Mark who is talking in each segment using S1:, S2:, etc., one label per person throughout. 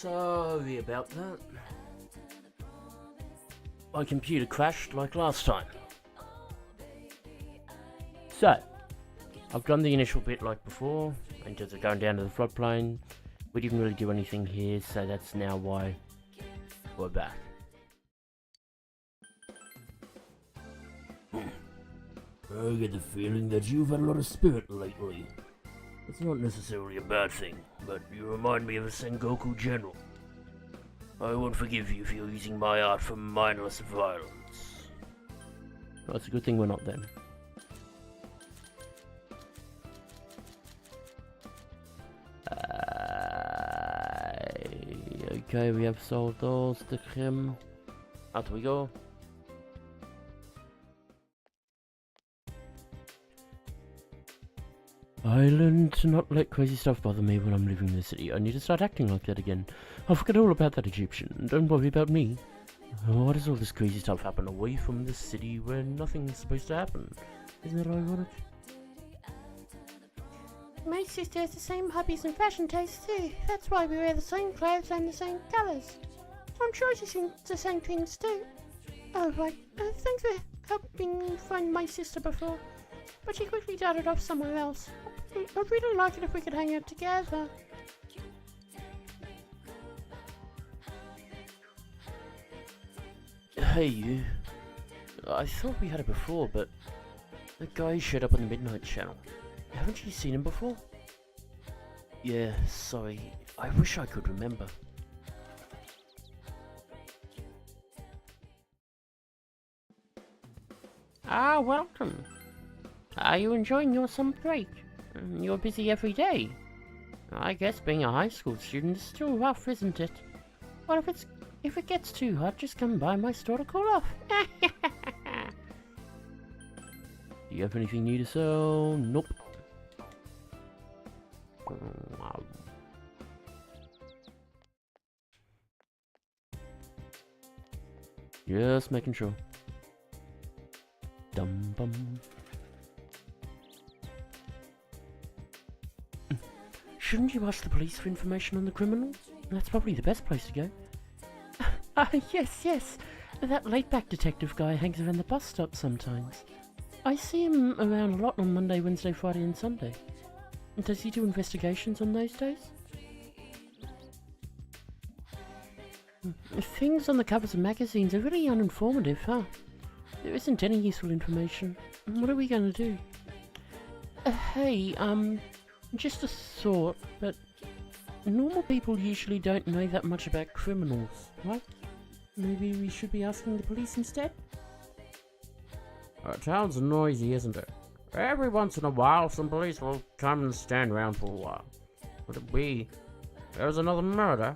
S1: Sorry about that. My computer crashed like last time. So, I've done the initial bit like before, in terms of going down to the floodplain. We didn't really do anything here, so that's now why we're back. I get the feeling that you've had a lot of spirit lately. It's not necessarily a bad thing, but you remind me of a Sengoku general. I won't forgive you if you're using my art for mindless violence. Well, it's a good thing we're not then. Okay, we have sold those to him. Out we go. I learned to not let crazy stuff bother me when I'm leaving the city. I need to start acting like that again. I'll forget all about that Egyptian. Don't worry about me. Why does all this crazy stuff happen away from the city where nothing's supposed to happen? Isn't that ironic?
S2: My sister has the same hobbies and fashion tastes too. That's why we wear the same clothes and the same colours. I'm sure she thinks the same things too. Oh right, thanks for helping find my sister before. But she quickly darted off somewhere else. I'd really like it if we could hang out together.
S1: Hey you. I thought we had it before, but the guy showed up on the Midnight Channel. Haven't you seen him before? Yeah, sorry. I wish I could remember.
S2: Ah, welcome. Are you enjoying your summer break? You're busy every day. I guess being a high school student is still rough, isn't it? Well, if it gets too hot, just come by my store to cool off.
S1: Do you have anything new to sell? Nope. Just making sure. Dum bum. Shouldn't you ask the police for information on the criminals? That's probably the best place to go.
S2: Yes. That laid-back detective guy hangs around the bus stop sometimes. I see him around a lot on Monday, Wednesday, Friday and Sunday. Does he do investigations on those days? Things on the covers of magazines are really uninformative, huh? There isn't any useful information. What are we going to do? Hey, just a thought, but normal people usually don't know that much about criminals, right? Maybe we should be asking the police instead?
S1: Our town's noisy, isn't it? Every once in a while, some police will come and stand around for a while. Would it be? There's another murder?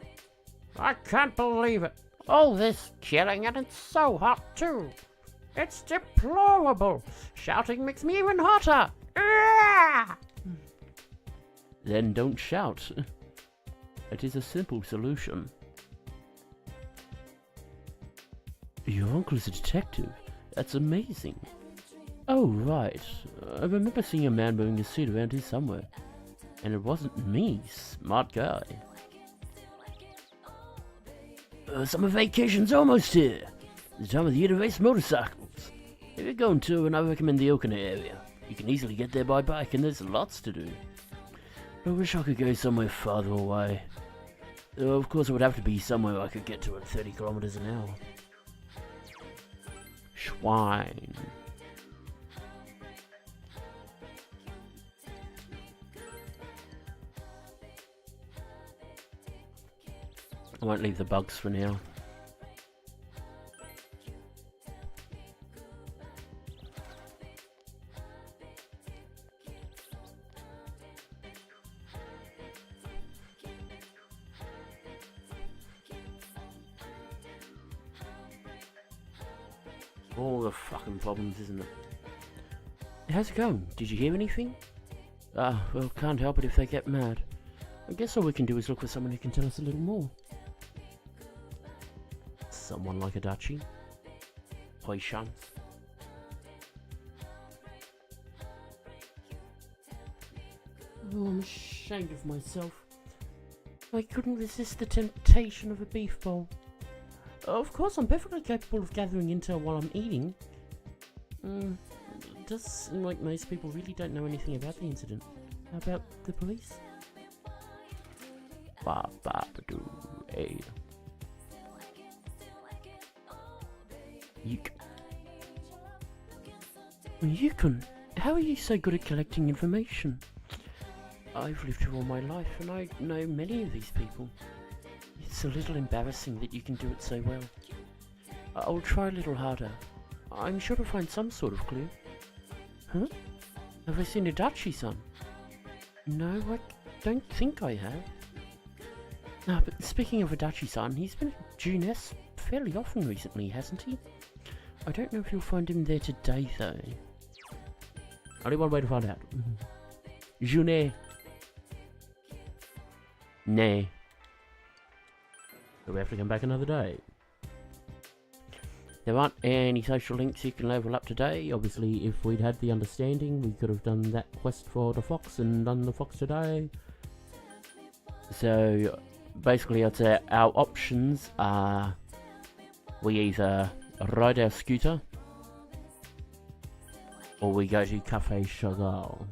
S1: I can't believe it.
S2: All this killing, and it's so hot too. It's deplorable. Shouting makes me even hotter.
S1: Then don't shout. It is a simple solution. Your uncle is a detective. That's amazing. Oh, right. I remember seeing a man wearing a suit around here somewhere. And it wasn't me. Smart guy. Summer vacation's almost here. The time of the year to race motorcycles. If you're going to, and I recommend the Okina area. You can easily get there by bike, and there's lots to do. I wish I could go somewhere farther away. Of course, it would have to be somewhere I could get to at 30 kilometers an hour. Schwein. I won't leave the bugs for now. All the fucking problems, isn't it? How's it going? Did you hear anything? Ah, well, can't help it if they get mad. I guess all we can do is look for someone who can tell us a little more. Someone like Adachi? Hoi-shan? Oh, I'm ashamed of myself.
S2: I couldn't resist the temptation of a beef bowl. Of course, I'm perfectly capable of gathering intel while I'm eating. It does seem like most people really don't know anything about the incident. How about the police?
S1: Ba-ba-ba-doo, hey.
S2: Yukon, how are you so good at collecting information? I've lived here all my life and I know many of these people. It's a little embarrassing that you can do it so well. I'll try a little harder. I'm sure to find some sort of clue. Huh? Have I seen Adachi-san? No, I don't think I have. Ah, but speaking of Adachi-san, he's been at Junes fairly often recently, hasn't he? I don't know if you'll find him there today, though.
S1: Only one way to find out. June. Nay. So we have to come back another day. There aren't any social links you can level up today. Obviously, if we'd had the understanding, we could have done that quest for the fox and done the fox today. So, basically, I'd say our options are we either ride our scooter or we go to Cafe Chagall.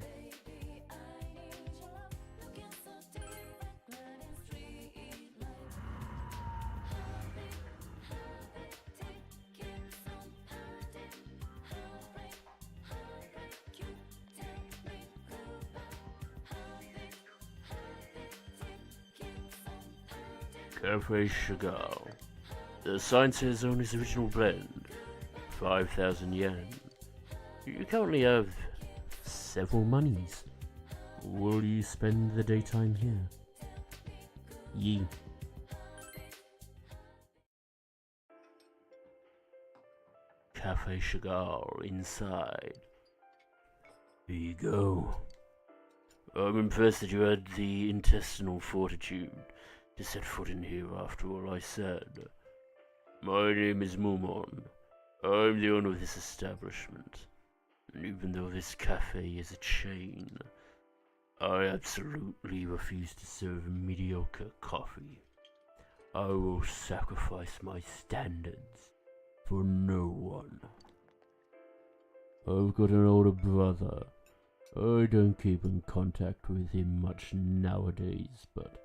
S1: Cafe Chagall. The sign says on his original blend, 5,000 yen. You currently have several monies. Will you spend the daytime here? Ye. Cafe Chagall inside. Here you go. I'm impressed that you had the intestinal fortitude to set foot in here after all I said. My name is Mumon. I'm the owner of this establishment. And even though this cafe is a chain, I absolutely refuse to serve mediocre coffee. I will sacrifice my standards for no one. I've got an older brother. I don't keep in contact with him much nowadays, but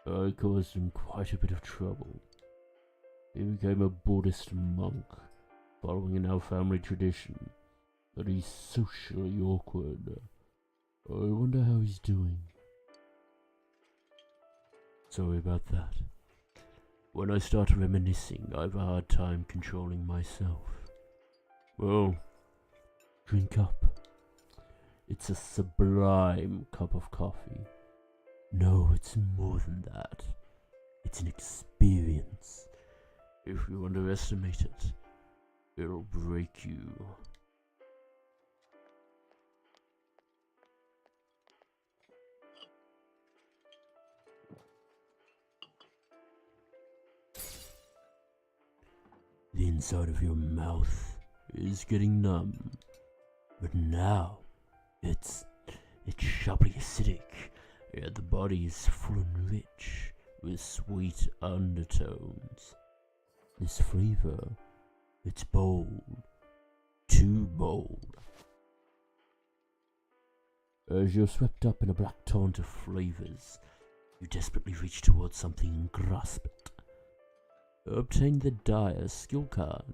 S1: I caused him quite a bit of trouble. He became a Buddhist monk, following in our family tradition, but he's socially awkward. I wonder how he's doing. Sorry about that. When I start reminiscing, I have a hard time controlling myself. Well, drink up. It's a sublime cup of coffee. No, it's more than that. It's an experience. If you underestimate it, it'll break you. The inside of your mouth is getting numb, but now it's sharply acidic. Yeah, the body is full and rich, with sweet undertones. This flavor, it's bold, too bold. As you're swept up in a black torrent of flavors, you desperately reach towards something and grasp it. Obtain the dire skill card.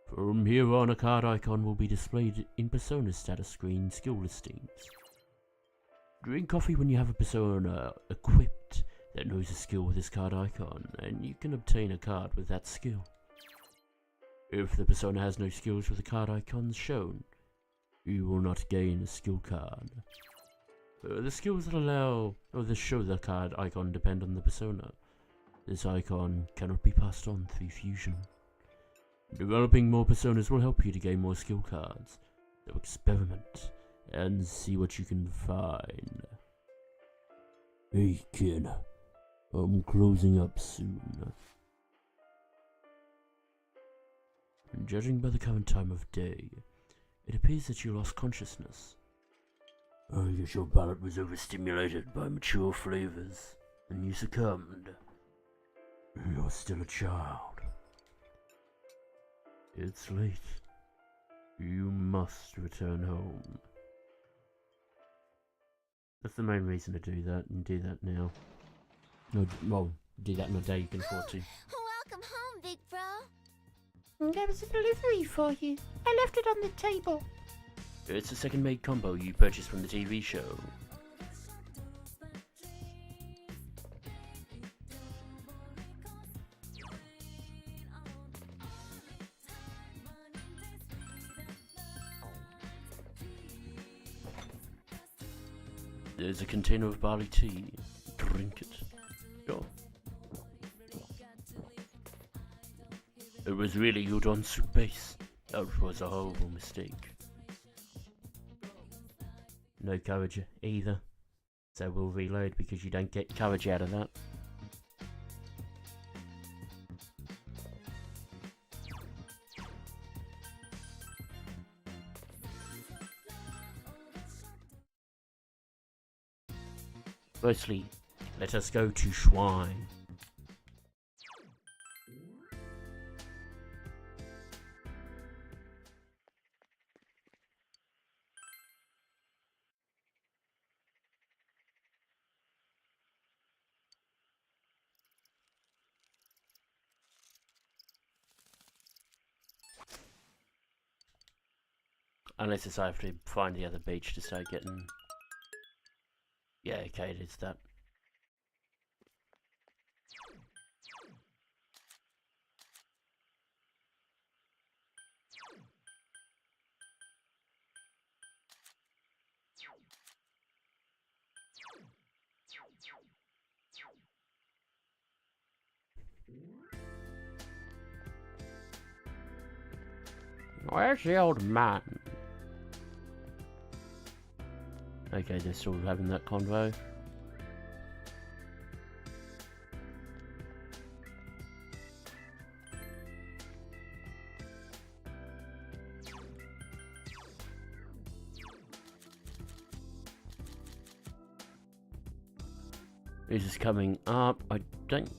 S1: From here on, a card icon will be displayed in Persona status screen skill listings. Drink coffee when you have a persona equipped that knows a skill with this card icon, and you can obtain a card with that skill. If the persona has no skills with the card icons shown, you will not gain a skill card. The skills that allow or that show the card icon depend on the persona. This icon cannot be passed on through fusion. Developing more personas will help you to gain more skill cards, so experiment and see what you can find. Hey kid, I'm closing up soon. Judging by the current time of day, it appears that you lost consciousness. I guess your palate was overstimulated by mature flavors, and you succumbed. You're still a child. It's late. You must return home. That's the main reason to do that, and do that now. No, well, do that in a day you can afford to.
S3: Welcome home, big bro.
S2: There was a delivery for you. I left it on the table.
S1: It's a second-made combo you purchased from the TV show. There's a container of barley tea. Drink it. Sure. It was really udon soup base. That was a horrible mistake. No courage either. So we'll reload because you don't get courage out of that. Firstly, let us go to Shrine. Unless it's I have to find the other beach to start getting... Yeah, okay, it is that. Where's the old man? Okay, they're still having that convo. This is coming up. I don't...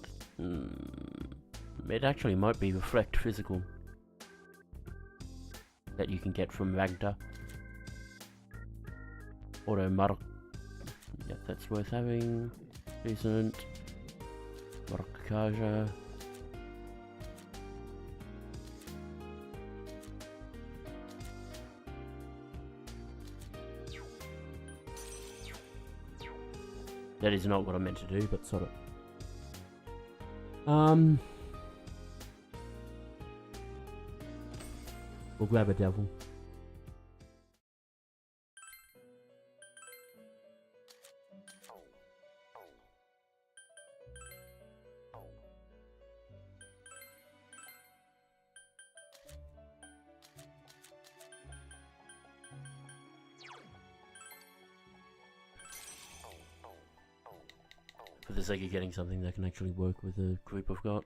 S1: it actually might be Reflect Physical that you can get from Ragda. Auto Mark. Yeah, that's worth having. Decent. Marakaja. That is not what I meant to do, but sort of. We'll grab a devil. For the sake of getting something that can actually work with the group I've got.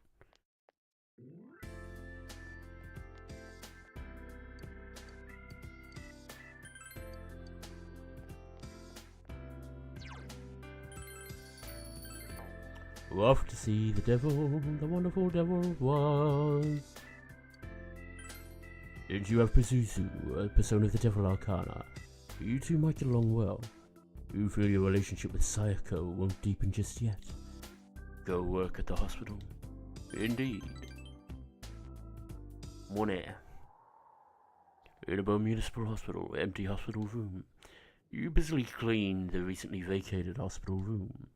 S1: We're off to see the devil, the wonderful devil was. Did you have Pazuzu, a persona of the devil arcana? You two might get along well. You feel your relationship with Sayako won't deepen just yet. Go work at the hospital. Indeed. One air. Edinburgh Municipal Hospital, empty hospital room. You busily clean the recently vacated hospital room.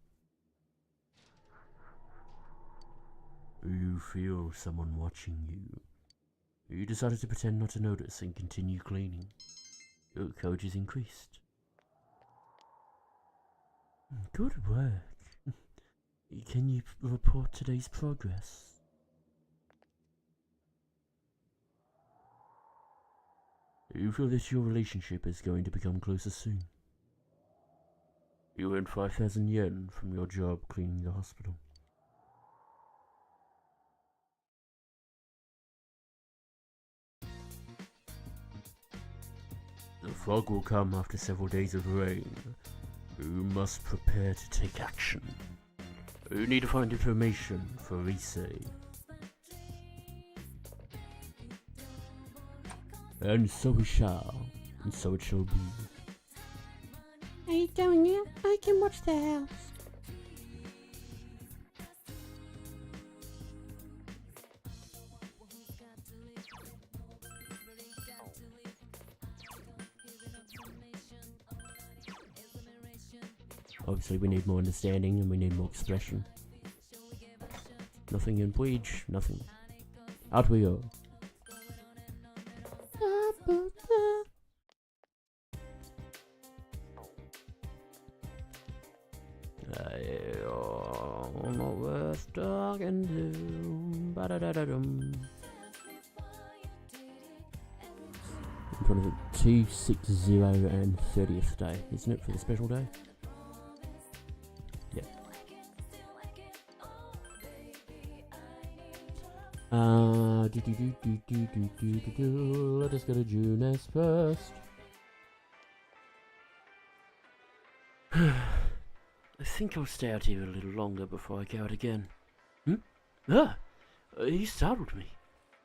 S1: You feel someone watching you. You decided to pretend not to notice and continue cleaning. Your courage is increased. Good work. Can you report today's progress? You feel that your relationship is going to become closer soon. You earned 5,000 yen from your job cleaning the hospital. The fog will come after several days of rain. You must prepare to take action. You need to find information for Rise. And so we shall, and so it shall be.
S2: Are you going out? I can watch the house.
S1: Obviously we need more understanding and we need more expression. Nothing in Bleach, nothing. Out we go. Not worth talking to. Ba-da-da-da-dum. In front of it, 260 and 30th day, isn't it, for the special day? Yeah. Let us go to Junes first. I think I'll stay out here a little longer before I go out again. You startled me.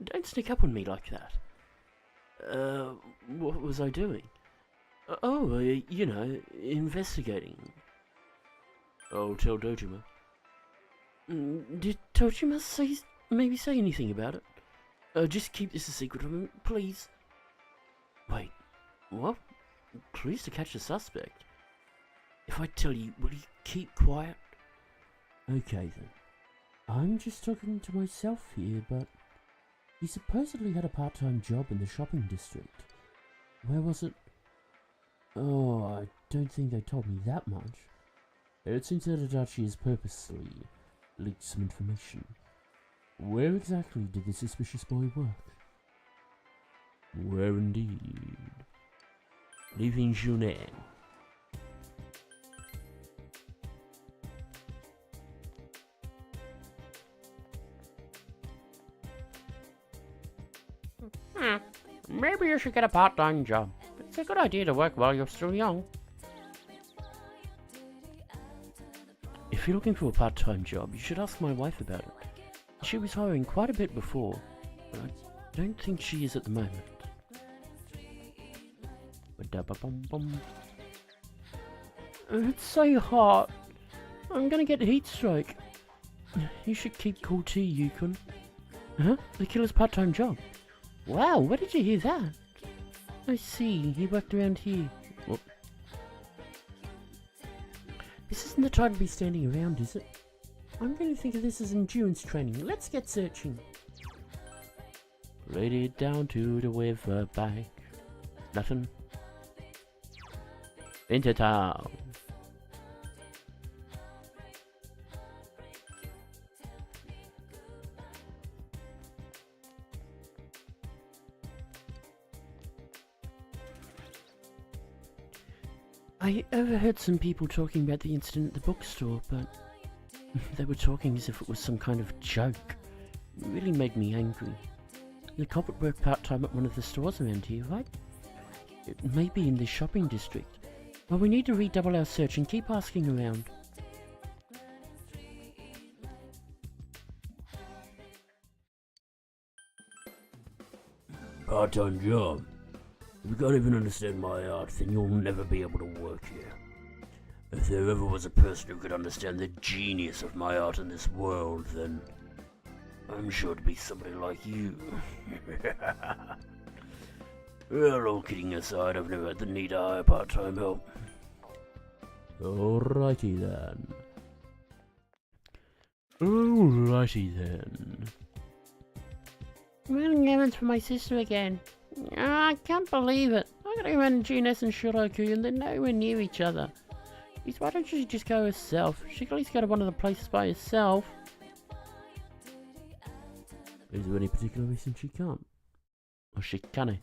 S1: Don't sneak up on me like that. What was I doing? You know, investigating. I'll tell Dojima. Did Dojima maybe say anything about it? Just keep this a secret from him, please. Wait, what? Clues to catch the suspect? If I tell you, will you keep quiet? Okay then. I'm just talking to myself here, but he supposedly had a part-time job in the shopping district. Where was it? Oh, I don't think they told me that much. It seems that Adachi has purposely leaked some information. Where exactly did the suspicious boy work? Where indeed? Leaving Junet.
S2: Maybe you should get a part-time job. It's a good idea to work while you're still young.
S1: If you're looking for a part-time job, you should ask my wife about it. She was hiring quite a bit before, but I don't think she is at the moment. It's so hot. I'm gonna get heat stroke. You should keep cool too, Yukon. Huh? The killer's part-time job. Wow, where did you hear that? I see, he worked around here. What? This isn't the time to be standing around, is it? I'm going to think of this as endurance training. Let's get searching. Lady down to the river bank. Nothing. Into town. I overheard some people talking about the incident at the bookstore, but they were talking as if it was some kind of joke. It really made me angry. The culprit worked part-time at one of the stores around here, right? It may be in the shopping district. Well, we need to redouble our search and keep asking around. Part-time job? If you can't even understand my art, then you'll never be able to work here. If there ever was a person who could understand the genius of my art in this world, then I'm sure to be somebody like you. Well, all kidding aside, I've never had the need to hire part-time help. Alrighty then.
S2: I'm running errands for my sister again. I can't believe it. I gotta go around Junes and Shiroku and they're nowhere near each other. Please, why don't you just go herself? She can at least go to one of the places by herself.
S1: Is there any particular reason she can't? Or she can't?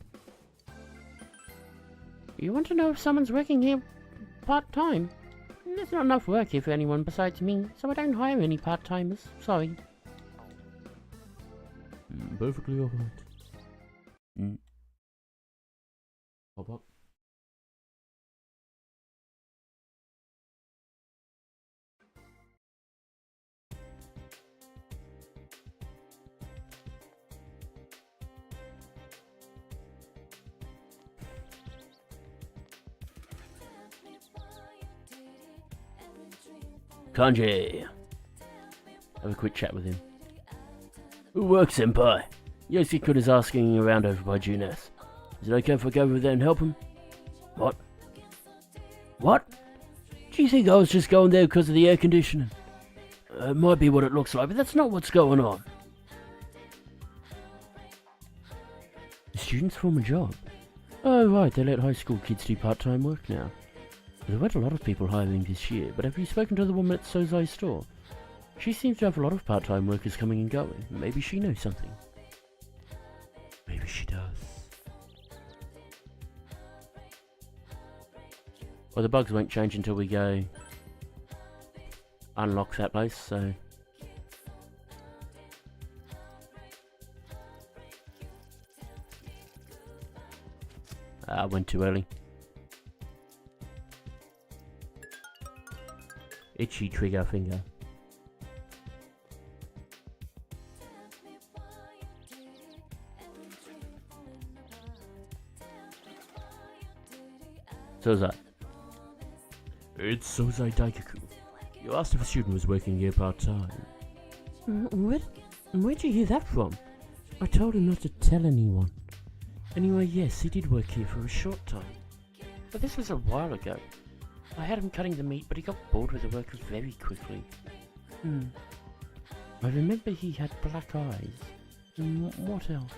S2: You want to know if someone's working here part-time? There's not enough work here for anyone besides me, so I don't hire any part-timers. Sorry.
S1: Perfectly alright. Pop up. Kanji. Have a quick chat with him. Good work, senpai. Yoshikun is asking around over by Junes. Is it okay if I go over there and help him? What? What? Do you think I was just going there because of the air conditioning? It might be what it looks like, but that's not what's going on. The students form a job. Oh right, they let high school kids do part-time work now. There weren't a lot of people hiring this year, but have you spoken to the woman at Sozai's store? She seems to have a lot of part-time workers coming and going. Maybe she knows something. Maybe she does. Well, the bugs won't change until we go unlock that place, so... I went too early. Itchy trigger finger. Sozai. It's Sozai Daikaku. You asked if a student was working here part-time. Where'd you hear that from? I told him not to tell anyone. Anyway, yes, he did work here for a short time. But this was a while ago. I had him cutting the meat, but he got bored with the work very quickly. I remember he had black eyes. What else?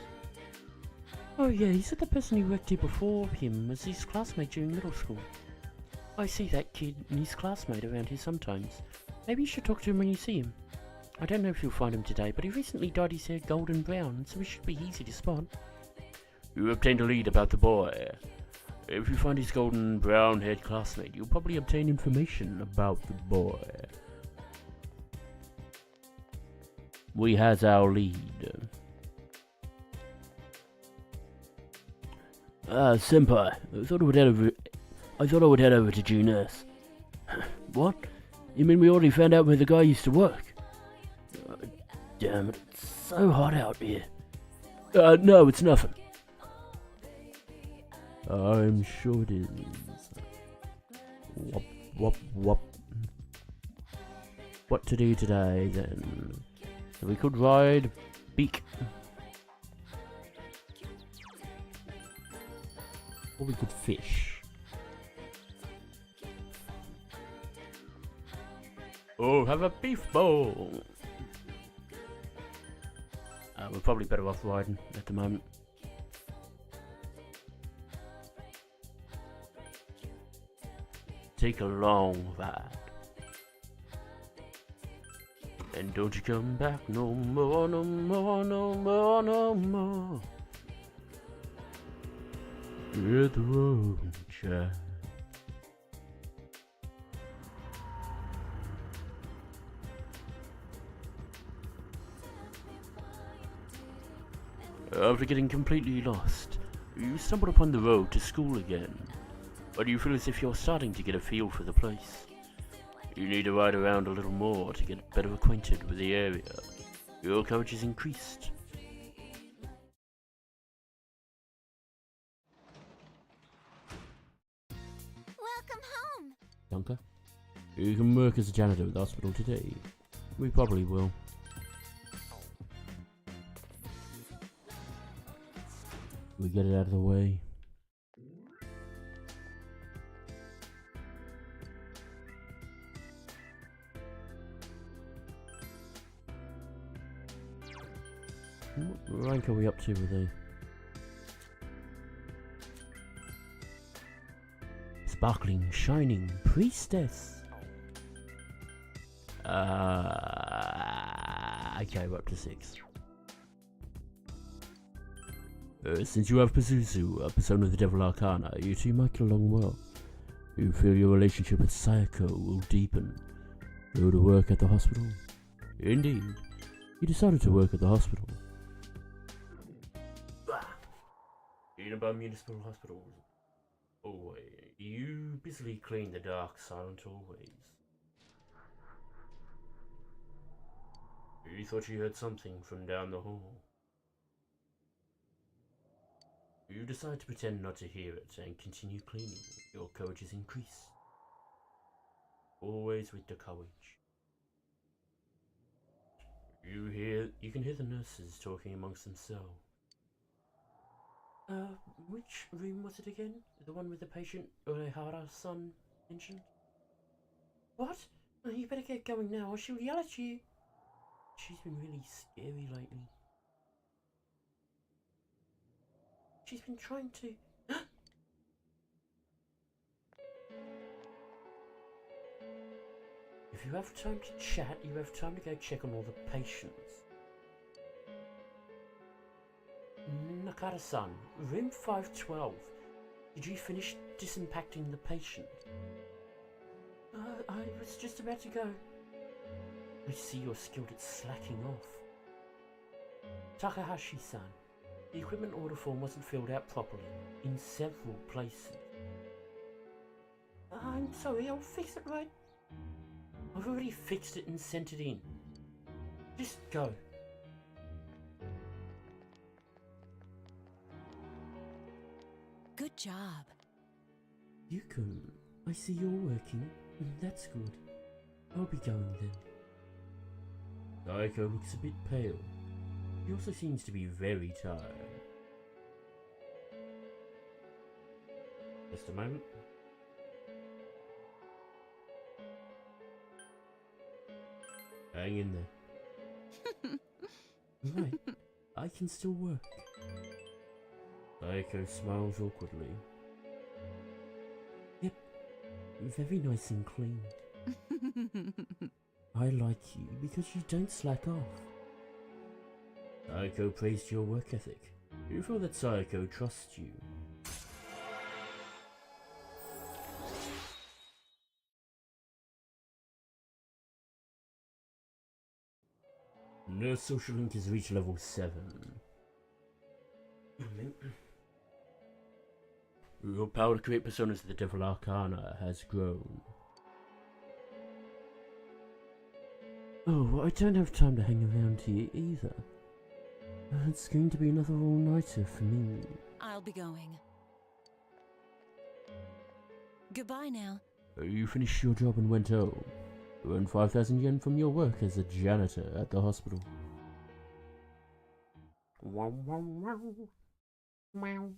S1: Oh yeah, he said the person who worked here before him was his classmate during middle school. I see that kid and his classmate around here sometimes. Maybe you should talk to him when you see him. I don't know if you'll find him today, but he recently dyed his hair golden brown, so he should be easy to spot. You obtained a lead about the boy. If you find his golden brown-haired classmate, you'll probably obtain information about the boy. We has our lead. Senpai, I thought I would head over to Junes. What? You mean we already found out where the guy used to work? Damn it, it's so hot out here. No, it's nothing. I'm sure it is. Wop, wop, wop. What to do today, then? So we could ride Beak. Or we could fish. Oh, have a beef bowl! We're probably better off riding at the moment. Take a long ride. And don't you come back no more, no more, no more, no more. Hit the road, child. After getting completely lost, you stumbled upon the road to school again. But you feel as if you're starting to get a feel for the place. You need to ride around a little more to get better acquainted with the area. Your courage is increased.
S3: Welcome home.
S1: Yonka, you can work as a janitor at the hospital today. We probably will. We get it out of the way. What rank are we up to with a sparkling, shining priestess? Okay, we're up to 6. Since you have Pazuzu, a persona of the Devil Arcana, you two might get along well. You feel your relationship with Sayako will deepen. Go to work at the hospital? Indeed. You decided to work at the hospital. Nearby municipal hospitals. Always. You busily clean the dark, silent always. You thought you heard something from down the hall. You decide to pretend not to hear it and continue cleaning. Your courage is increased. Always with the courage. You can hear the nurses talking amongst themselves. Which room was it again? The one with the patient Uehara-san mentioned? What? You better get going now or she'll yell at you. She's been really scary lately. She's been trying to... If you have time to chat, you have time to go check on all the patients. Nakata-san, room 512. Did you finish disimpacting the patient? I was just about to go. I see you're skilled at slacking off. Takahashi-san, the equipment order form wasn't filled out properly in several places. I'm sorry, I'll fix it right. I've already fixed it and sent it in. Just go.
S4: Good job.
S1: Yuko, I see you're working. That's good. I'll be going then. Aiko looks a bit pale. He also seems to be very tired. Just a moment. Hang in there. Right, I can still work. Aiko smiles awkwardly. Yep, very nice and clean. I like you because you don't slack off. Aiko praised your work ethic. You feel that Sayako trusts you. Nurse social link has reached level 7. Your power to create personas of the Devil Arcana has grown. Oh, I don't have time to hang around here either. It's going to be another all-nighter for me.
S4: I'll be going. Goodbye now.
S1: You finished your job and went home. You earned 5,000 yen from your work as a janitor at the hospital.
S2: Wow, wow, wow. Wow.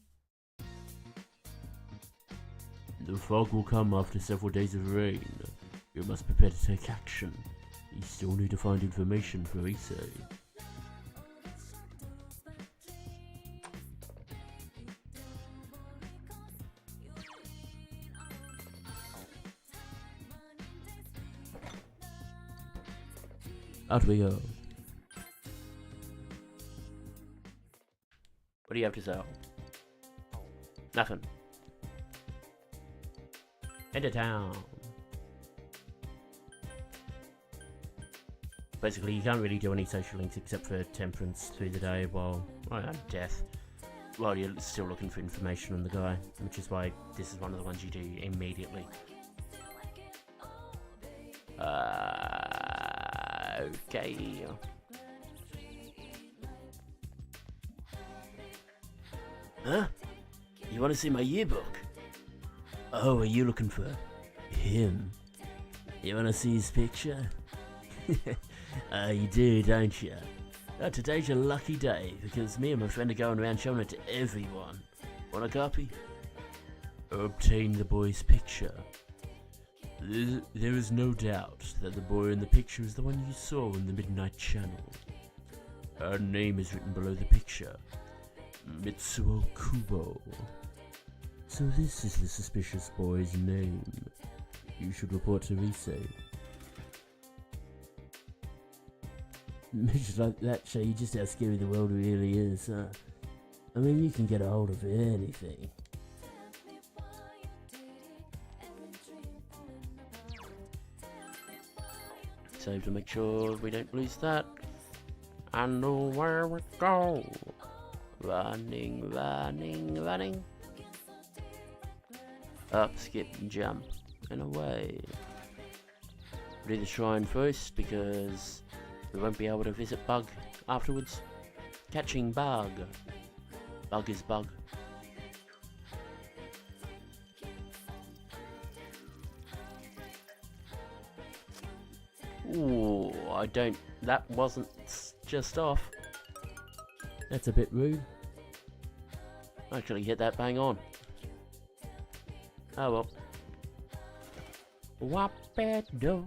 S1: The fog will come after several days of rain. You must prepare to take action. You still need to find information for Issei. Out we go. What do you have to sell? Nothing. Into town. Basically, you can't really do any social links except for temperance through the day while death. While you're still looking for information on the guy, which is why this is one of the ones you do immediately. Okay. Huh? You want to see my yearbook? Oh, are you looking for him? You want to see his picture? You do, don't you? Today's your lucky day, because me and my friend are going around showing it to everyone. Want a copy? Obtain the boy's picture. There is no doubt that the boy in the picture is the one you saw in the Midnight Channel. Her name is written below the picture. Mitsuo Kubo. So this is the suspicious boy's name. You should report to Issei. Measures like that show you just how scary the world really is, huh? I mean, you can get a hold of anything. Save to make sure we don't lose that. And know where we go. Running, running, running. Up, skip, and jump, and away. We'll do the shrine first because we won't be able to visit Bug afterwards. Catching Bug. Bug is Bug. Ooh. I don't. That wasn't just off.
S2: That's a bit rude.
S1: I actually hit that bang on. Oh well.
S2: Wapado.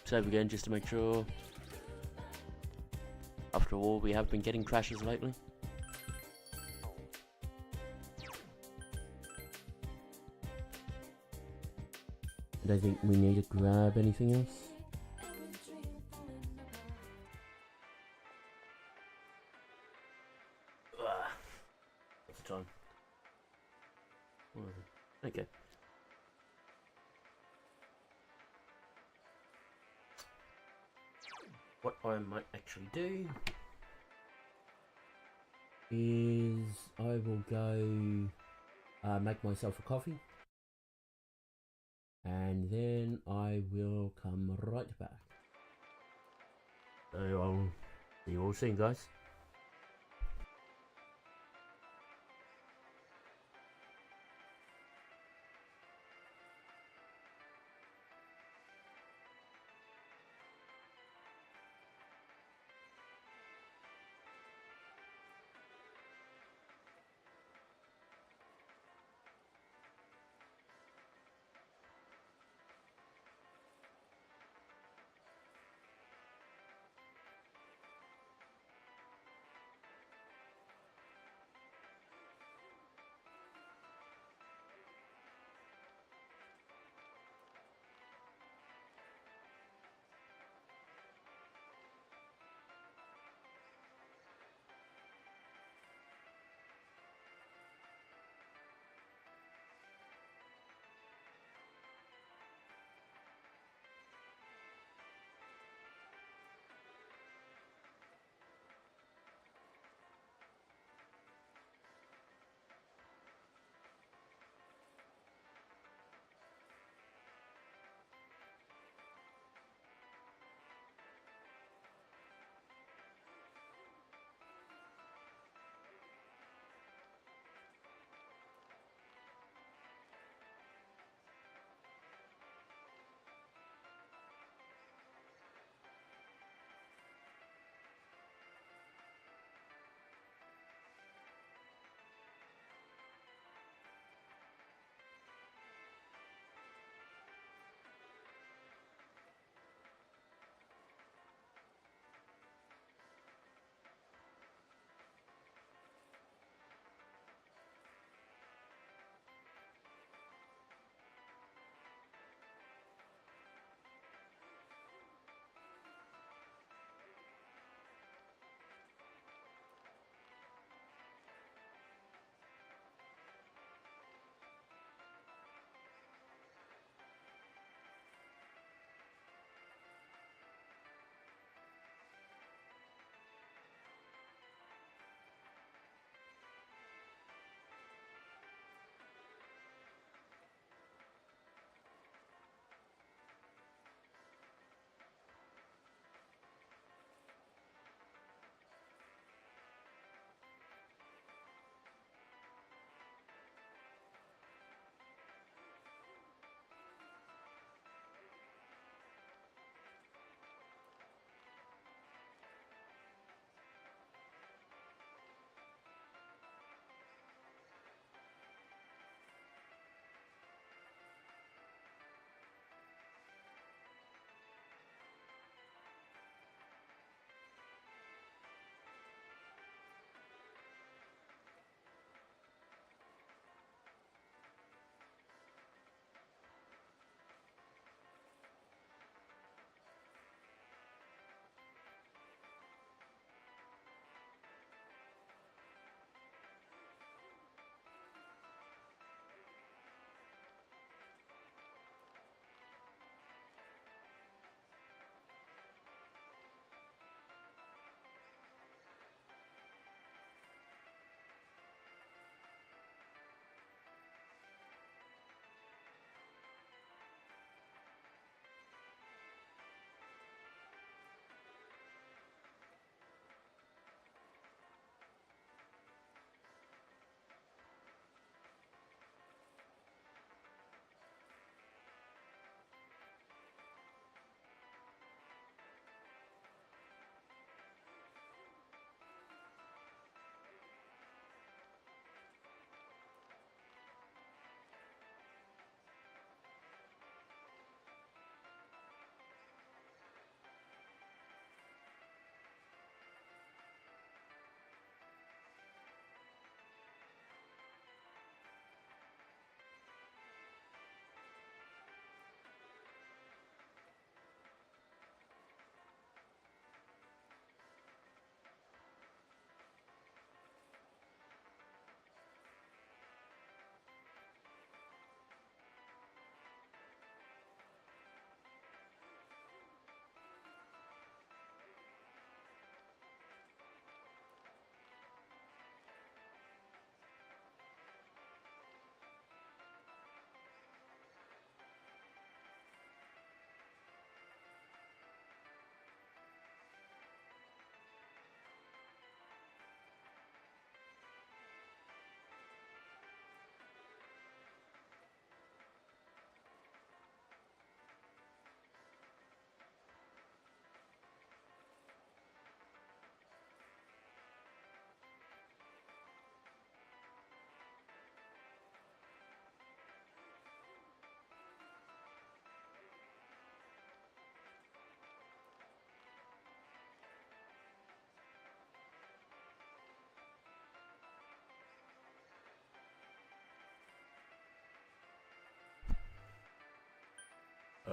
S1: Save again just to make sure. After all, we have been getting crashes lately.
S2: I don't think we need to grab anything else.
S1: What's the time? Okay. What I might actually do
S2: Is I will go make myself a coffee. And then I will come right back.
S1: So I'll see you all soon, guys.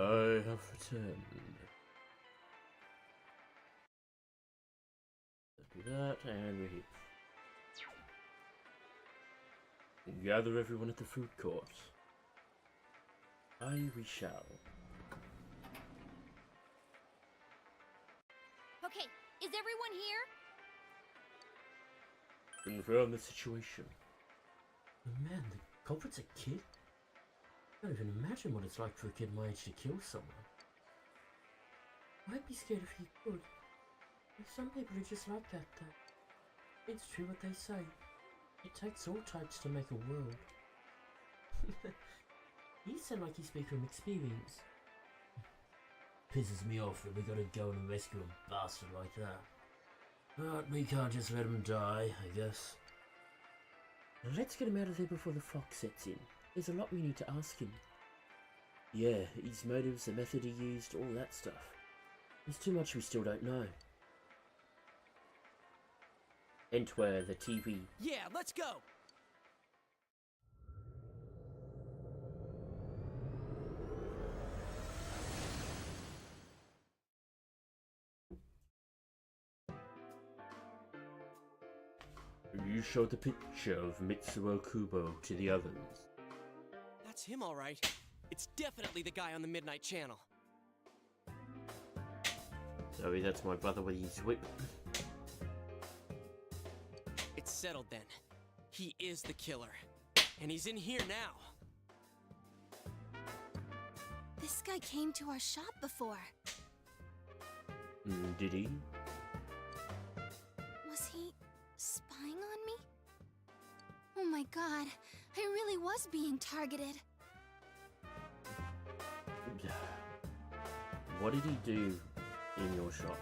S1: I have returned. Let's do that, and we're here. And gather everyone at the food court. We shall.
S3: Okay, is everyone here?
S1: Confirm the situation.
S2: Oh man, the culprit's a kid? I can't even imagine what it's like for a kid my age to kill someone. I'd be scared if he could. Some people are just like that though. It's true what they say. It takes all types to make a world. You sound like you speak from experience. Pisses me off that we gotta go and rescue a bastard like that. But we can't just let him die, I guess. Now let's get him out of there before the fog sets in. There's a lot we need to ask him.
S1: Yeah, his motives, the method he used, all that stuff. There's too much we still don't know. Enter the TV.
S5: Yeah, let's go!
S1: You showed the picture of Mitsuo Kubo to the others.
S5: That's him, all right. It's definitely the guy on the Midnight Channel.
S1: Sorry, that's my brother with his whip.
S5: It's settled then. He is the killer. And he's in here now.
S3: This guy came to our shop before.
S1: Did he?
S3: Was he spying on me? Oh my god, I really was being targeted.
S1: What did he do in your shop?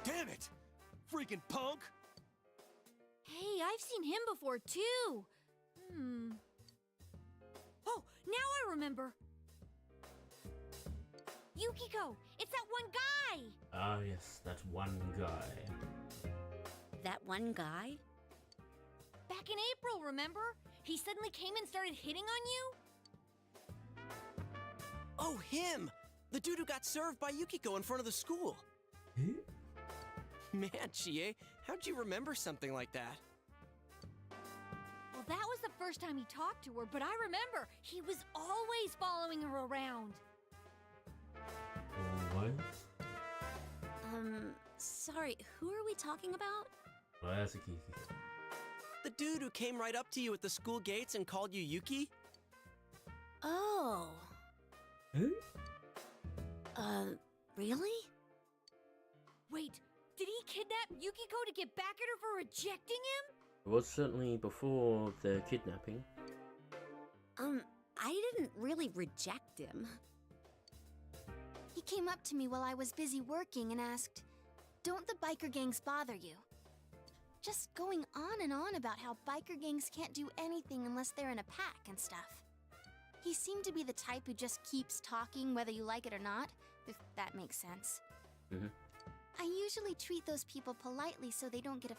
S5: Damn it! Freaking punk!
S3: Hey, I've seen him before too. Oh, now I remember. Yukiko, it's that one guy.
S2: Ah yes, that one guy.
S6: That one guy?
S3: Back in April, remember? He suddenly came and started hitting on you.
S5: Oh, him! The dude who got served by Yukiko in front of the school.
S2: Who?
S5: Man, Chie, how'd you remember something like that?
S3: Well, that was the first time he talked to her, but I remember he was always following her around.
S2: What?
S6: Sorry, who are we talking about?
S2: Well, that's a Kiki.
S5: The dude who came right up to you at the school gates and called you Yuki?
S6: Oh.
S2: Who?
S6: Really?
S3: Wait, did he kidnap Yukiko to get back at her for rejecting him?
S1: It was certainly before the kidnapping.
S6: I didn't really reject him.
S3: He came up to me while I was busy working and asked, "Don't the biker gangs bother you?" Just going on and on about how biker gangs can't do anything unless they're in a pack and stuff. He seemed to be the type who just keeps talking whether you like it or not, if that makes sense.
S1: Mm-hmm.
S3: I usually treat those people politely so they don't get